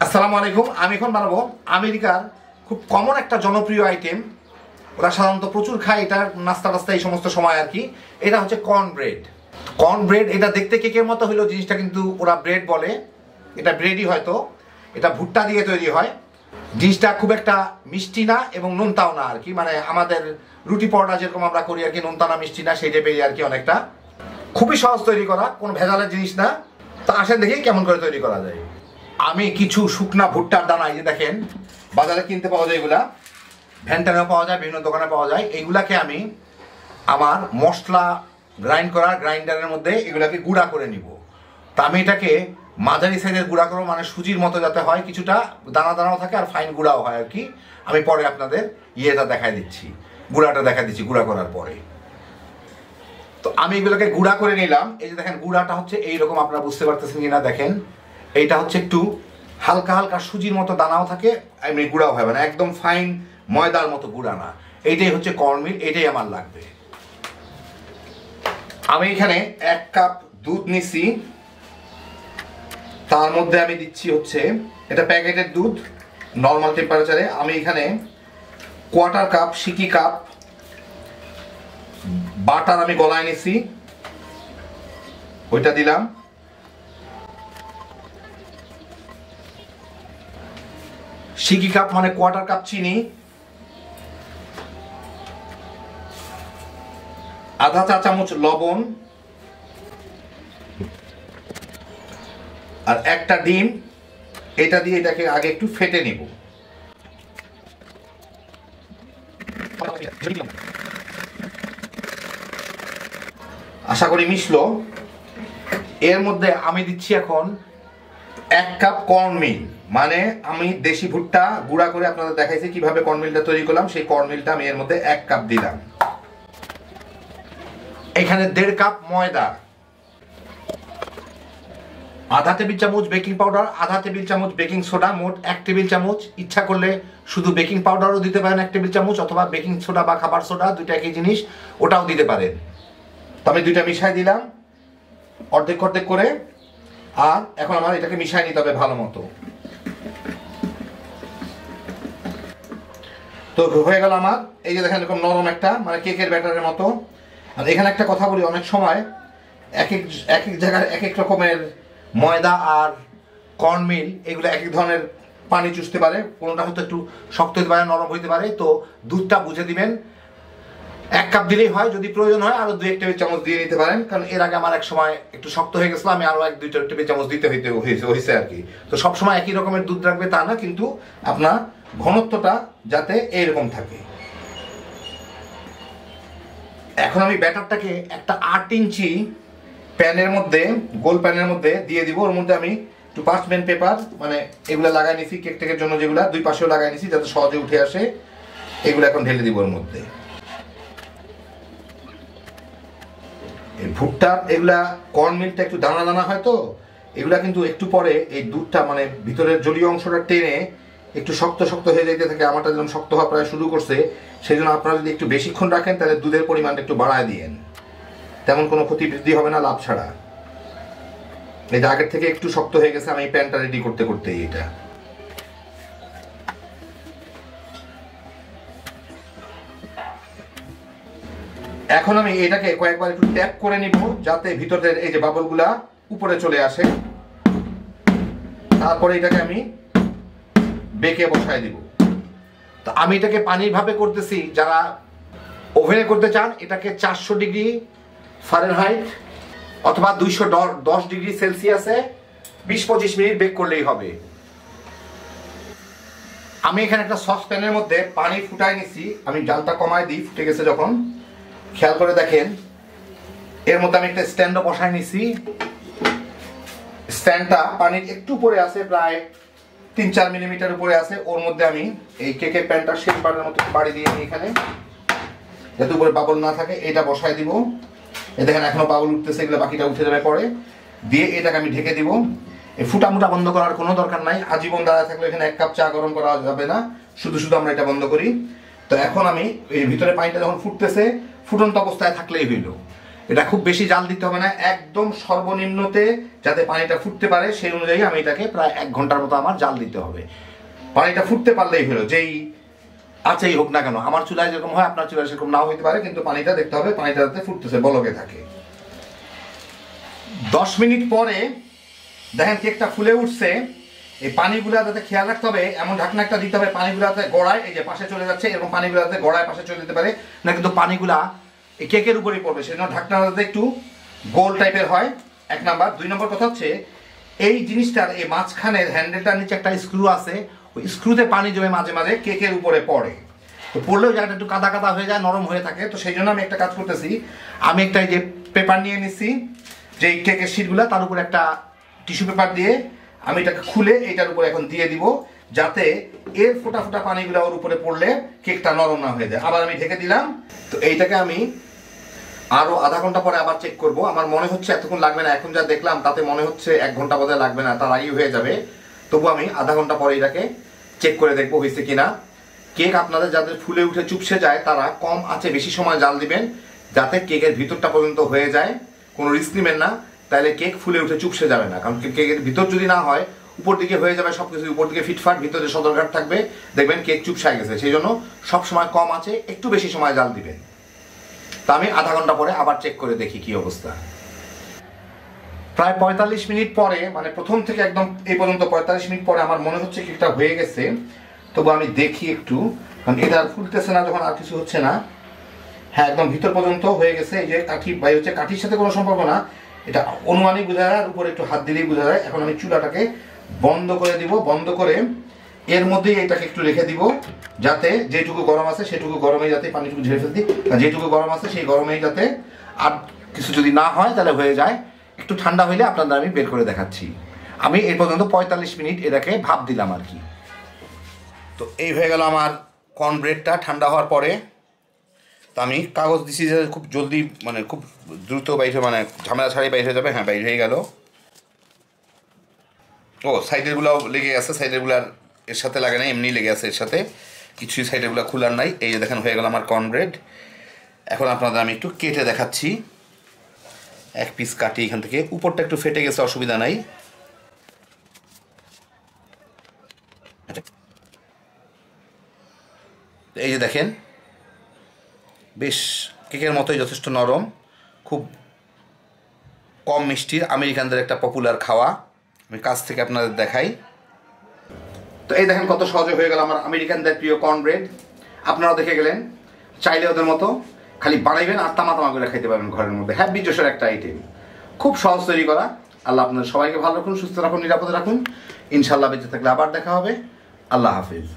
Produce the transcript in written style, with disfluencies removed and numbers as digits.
আসসালামু আলাইকুম। আমি এখন বানাবো আমেরিকার খুব কমন একটা জনপ্রিয় আইটেম। ওরা সাধারণত প্রচুর খায় এটা, নাস্তা টাস্তা এই সমস্ত সময় আর কি। এটা হচ্ছে কর্ন ব্রেড। কর্ন ব্রেড এটা দেখতে কেকের মতো হলেও জিনিসটা কিন্তু ওরা ব্রেড বলে। এটা ব্রেডই হয়তো, এটা ভুট্টা দিয়ে তৈরি হয়। জিনিসটা খুব একটা মিষ্টি না এবং নোনতাও না আর কি, মানে আমাদের রুটি পরোটা যেরকম আমরা করি আর কি, নোনতা না মিষ্টি না সেই টাইপের আর কি। অনেকটা খুবই সহজ তৈরি করা, কোনো ভেজালের জিনিস না। তা আসেন দেখি কেমন করে তৈরি করা যায়। আমি কিছু শুকনা ভুট্টার দানা, এই যে দেখেন বাজারে কিনতে পাওয়া যায়, এগুলা ভ্যানটানেও পাওয়া যায়, বিভিন্ন দোকানে পাওয়া যায়। এইগুলাকে আমি আমার মশলা গ্রাইন্ড করার গ্রাইন্ডারের মধ্যে এগুলাকে গুঁড়া করে নিব। তা আমি এটাকে মাঝারি সাইজের গুঁড়া করবো, মানে সুজির মতো যাতে হয়, কিছুটা দানা দানাও থাকে আর ফাইন গুঁড়াও হয় আর কি। আমি পরে আপনাদের ইয়েটা দেখাই দিচ্ছি, গুঁড়াটা দেখা দিচ্ছি গুঁড়া করার পরে। তো আমি এগুলোকে গুঁড়া করে নিলাম। এই যে দেখেন গুঁড়াটা হচ্ছে এইরকম, আপনারা বুঝতে পারতেছেন কিনা দেখেন। এইটা হচ্ছে একটু হালকা হালকা সুজির মতো দানাও থাকে, এমনি গুঁড়াও হয়, মানে একদম ফাইন ময়দার মতো গুঁড়া না। এইটাই হচ্ছে কর্নমিল, এটাই আমার লাগবে। আমি এখানে 1 কাপ দুধ নিছি, তার মধ্যে আমি দিচ্ছি হচ্ছে, এটা প্যাকেটের দুধ নর্মাল টেম্পারেচারে। আমি এখানে 1/4 কাপ সিকি কাপ বাটার আমি গলায় নিছি, ওইটা দিলাম। সিকি কাপ মানে 1/4 কাপ চিনি, আধা চা চামচ লবণ, আর একটা ডিম। এটা দিয়ে এটাকে আগে একটু ফেটে নিব। আশা করি মিশলো। এর মধ্যে আমি দিচ্ছি এখন 1 কাপ কর্নমিল, মানে আমি দেশি ভুট্টা গুঁড়া করে আপনাদের দেখাইছি কিভাবে কর্নমিলটা তৈরি করলাম। সেই কর্নমিলটা আমি এর মধ্যে 1 কাপ দিলাম। এখানে 1.5 কাপ ময়দা, আধা টেবিল চামচ বেকিং পাউডার, আধা টেবিল চামচ বেকিং সোডা, মোট 1 টেবিল চামচ। ইচ্ছা করলে শুধু বেকিং পাউডারও দিতে পারেন 1 টেবিল চামচ, অথবা বেকিং সোডা বা খাবার সোডা, দুইটা একই জিনিস, ওটাও দিতে পারেন। তবে দুইটা মিশাই দিলাম অর্ধেক অর্ধেক করে। আর এখন আমার এটাকে মিশাই নিতে হবে ভালো মতো। তো হয়ে গেল আমার। এই যে দেখেন এরকম নরম একটা, মানে কেকের ব্যাটারের মতো। আর এখানে একটা কথা বলি, অনেক সময় এক এক জায়গায় এক এক রকমের ময়দা আর কর্নমিল, এগুলো এক এক ধরনের পানি চুষতে পারে। কোনোটা হয়তো একটু শক্ত হতে পারে, নরম হইতে পারে। তো দুধটা বুঝে দিবেন, 1 কাপ দিলেই হয়। যদি প্রয়োজন হয় আরো 2-1 টেবিল চামচ দিয়ে নিতে পারেন, কারণ এর আগে আমার এক সময় একটু শক্ত হয়ে গেছিল, আমি আরো 1-2 টেবিল চামচ দিতে হয়েছে আর কি। তো সবসময় একই রকমের দুধ রাখবে তা না, কিন্তু আপনার ঘনত্বটা যাতে এইরকম থাকে। এখন আমি ব্যাটারটাকে একটা 8 ইঞ্চি প্যানের মধ্যে, গোল প্যানের মধ্যে দিয়ে দিব। ওর মধ্যে আমি একটু পার্চমেন্ট পেপার, মানে এগুলো লাগাই নিছি কেক টেকের জন্য, যেগুলা দুই পাশেও লাগাই নিছি যাতে সহজে উঠে আসে। এগুলো এখন ঢেলে দিব ওর মধ্যে। ভুট্টা এগুলা কর্নমিলটা একটু দানা দানা হয়, তো এগুলা কিন্তু একটু পরে এই দুধটা, মানে ভিতরের জলীয় অংশটা টেনে একটু শক্ত শক্ত হয়ে যেতে থাকে। আমারটা যেমন শক্ত হওয়া প্রায় শুরু করছে, সেই জন্য আপনারা যদি একটু বেশিক্ষণ রাখেন তাহলে দুধের পরিমাণটা একটু বাড়ায় দিয়েন, তেমন কোনো ক্ষতি বৃদ্ধি হবে না লাভ ছাড়া। এই যে আগের থেকে একটু শক্ত হয়ে গেছে, আমি প্যানটা রেডি করতে করতে এটা। এখন আমি এটাকে কয়েকবার একটু ট্যাপ করে নিব যাতে ভিতরের এই যে বাবলগুলা উপরে চলে আসে। তারপরে এটাকে আমি বেকে বসায় দিব। তো আমি এটাকে পানির ভাবে করতেছি। যারা ওভেনে করতে চান এটাকে 400 ডিগ্রি ফারেনহাইট অথবা 210 ডিগ্রি সেলসিয়াসে 20-25 মিনিট বেক করলেই হবে। আমি এখানে একটা সসপ্যানের মধ্যে পানি ফুটাই নিছি। আমি জালটা কমায় দিই, ফুটে গেছে যখন। খেয়াল করে দেখেন, এর মধ্যে আমি একটা স্ট্যান্ডও বসাই নিছি। স্ট্যান্ডটা পানির একটু উপরে আছে, প্রায় 3-4 মিলিমিটার উপরে আছে। ওর মধ্যে আমি এই কেকের প্যানটা শেপ বারের মতো বাড়ি দিয়ে নিই এখানে, যাতে উপরে বাবল না থাকে। এটা বসাই দিব। এই দেখেন এখনো বাবল উঠতেছে, এগুলো বাকিটা উঠে যাবে পরে। দিয়ে এটাকে আমি ঢেকে দিব। এই ফুটামুটা বন্ধ করার কোনো দরকার নাই। আজীবন দাঁড়ায় থাকলে এখানে 1 কাপ চা গরম করা যাবে না, শুধু শুধু আমরা এটা বন্ধ করি। তো এখন আমি এই ভিতরে পানিটা যখন ফুটতেছে, ফুটন্ত অবস্থায় থাকলেই হইল। এটা খুব বেশি জাল দিতে হবে না, একদম সর্বনিম্নতে যাতে পানিটা ফুটতে পারে সেই অনুযায়ী আমি এটাকে প্রায় 1 ঘন্টার মতো আমার জাল দিতে হবে। পানিটা ফুটতে পারলেই হলো, যেই আছেই হোক না কেন, আমার চুলায় যেরকম হয় আপনার চুলায় সেরকম নাও হইতে পারে, কিন্তু পানিটা দেখতে হবে পানিটা যাতে ফুটতেছে, বলকে থাকে। 10 মিনিট পরে দেখেন কেকটা ফুলে উঠছে। এই পানিগুলা যাতে খেয়াল রাখতে হবে, এমন ঢাকনা একটা দিতে হবে পানিগুলা যাতে গড়ায়, এই যে পাশে চলে যাচ্ছে এরকম পানিগুলা যাতে গড়ায় পাশে চলে যেতে পারে না, কিন্তু পানিগুলা এই কেকের উপরেই পড়বে, সেজন্য ঢাকনা যাতে একটু গোল টাইপের হয়, 1 নাম্বার। 2 নম্বর কথা হচ্ছে এই জিনিসটার এই মাঝখানের হ্যান্ডেলটার নিচে একটা স্ক্রু আছে, ওই স্ক্রুতে পানি জমে মাঝে মাঝে কেকের উপরে পড়ে, তো পড়লেও জায়গাটা একটু কাদা কাদা হয়ে যায়, নরম হয়ে থাকে। তো সেই জন্য আমি একটা কাজ করতেছি, আমি একটা এই যে পেপার নিয়ে নিচ্ছি, যে কেকের শিটগুলা তার উপরে একটা টিস্যু পেপার দিয়ে আমি এটাকে খুলে এইটার উপরে এখন দিয়ে দিব, যাতে এর ফোটা ফোটা পানিগুলো ওর উপরে পড়লে কেকটা নরম না হয়ে যায়। আবার আমি ঢেকে দিলাম। তো এইটাকে আমি আরো আধা ঘন্টা পরে আবার চেক করব। আমার মনে হচ্ছে এতক্ষণ লাগবে না, এখন যা দেখলাম তাতে মনে হচ্ছে 1 ঘন্টা বোধহয় লাগবে না, তার আগেই হয়ে যাবে। তবু আমি আধা ঘন্টা পরে এটাকে চেক করে দেখবো হয়েছে কিনা। কেক আপনাদের যাদের ফুলে উঠে চুপসে যায় তারা কম আঁচে বেশি সময় জাল দিবেন, যাতে কেকের ভিতরটা পর্যন্ত হয়ে যায়। কোনো রিস্ক নেবেন না, তাহলে কেক ফুলে উঠে চুপসে যাবে না। কারণ কেকের ভিতর যদি না হয়, উপর দিকে হয়ে যাবে সবকিছু, উপর দিকে ফিটফাট, ভিতরে সদরঘাট থাকবে, দেখবেন কেক চুপসায় গেছে। সেই জন্য সবসময় কম আঁচে একটু বেশি সময় জাল দিবেন। তা আমি আধা ঘন্টা পরে আবার চেক করে দেখি কি অবস্থা। প্রায় 45 মিনিট পরে, মানে প্রথম থেকে একদম এই পর্যন্ত 45 মিনিট পরে আমার মনে হচ্ছে কেকটা হয়ে গেছে। তবু আমি দেখি একটু, কারণ এটা আর ফুলতেছে না যখন, আর কিছু হচ্ছে না। হ্যাঁ, একদম ভিতর পর্যন্ত হয়ে গেছে। এই যে কাঠি বাই হচ্ছে, কাঠির সাথে কোনো সম্পর্ক না, এটা অনুমানিক বোঝা যায়, আর উপরে একটু হাত দিলেই বোঝা যায়। এখন আমি চুলাটাকে বন্ধ করে দিব, বন্ধ করে এর মধ্যেই এটাকে একটু রেখে দিব, যাতে যেটুকু গরম আছে সেটুকু গরমে, যাতে পানিটুকু ঝেড়ে ফেলতে, যেটুকু গরম আছে সেই গরমেই যাতে, আর কিছু যদি না হয় তাহলে হয়ে যায়। একটু ঠান্ডা হইলে আপনাদের আমি বের করে দেখাচ্ছি। আমি এই পর্যন্ত 45 মিনিট এটাকে ভাপ দিলাম আর কি। তো এই হয়ে গেল আমার কর্নব্রেডটা ঠান্ডা হওয়ার পরে। তো আমি কাগজ দিছি যে খুব জলদি, মানে খুব দ্রুত বাইরে, মানে ঝামেলা ছাড়াই বাইরে হয়ে যাবে। হ্যাঁ, বাইরে হয়ে গেল। ও, সাইডেরগুলোও লেগে গেছে, সাইডেরগুলো আর এর সাথে লাগে না, এমনি লেগে আছে এর সাথে, কিছুই সাইডেরগুলো খোলার নাই। এই যে দেখেন হয়ে গেল আমার কর্নব্রেড। এখন আপনাদের আমি একটু কেটে দেখাচ্ছি। 1 পিস কাটি এখান থেকে, উপরটা একটু ফেটে গেছে, অসুবিধা নাই। এই যে দেখেন, বেশ কেকের মতোই যথেষ্ট নরম, খুব কম মিষ্টির, আমেরিকানদের একটা পপুলার খাওয়া। আমি কাছ থেকে আপনাদের দেখাই। তো এই দেখেন কত সহজে হয়ে গেল আমার আমেরিকানদের প্রিয় কর্নব্রেড। আপনারাও দেখে গেলেন, চাইলে ওদের মতো খালি বানাইবেন আর তামা তামা করে খাইতে পারবেন ঘরের মধ্যে। হ্যাপি জোশের একটা আইটেম, খুব সহজ তৈরি করা। আল্লাহ আপনাদের সবাইকে ভালো রাখুন, সুস্থ রাখুন, নিরাপদে রাখুন। ইনশাল্লাহ বেঁচে থাকলে আবার দেখা হবে। আল্লাহ হাফিজ।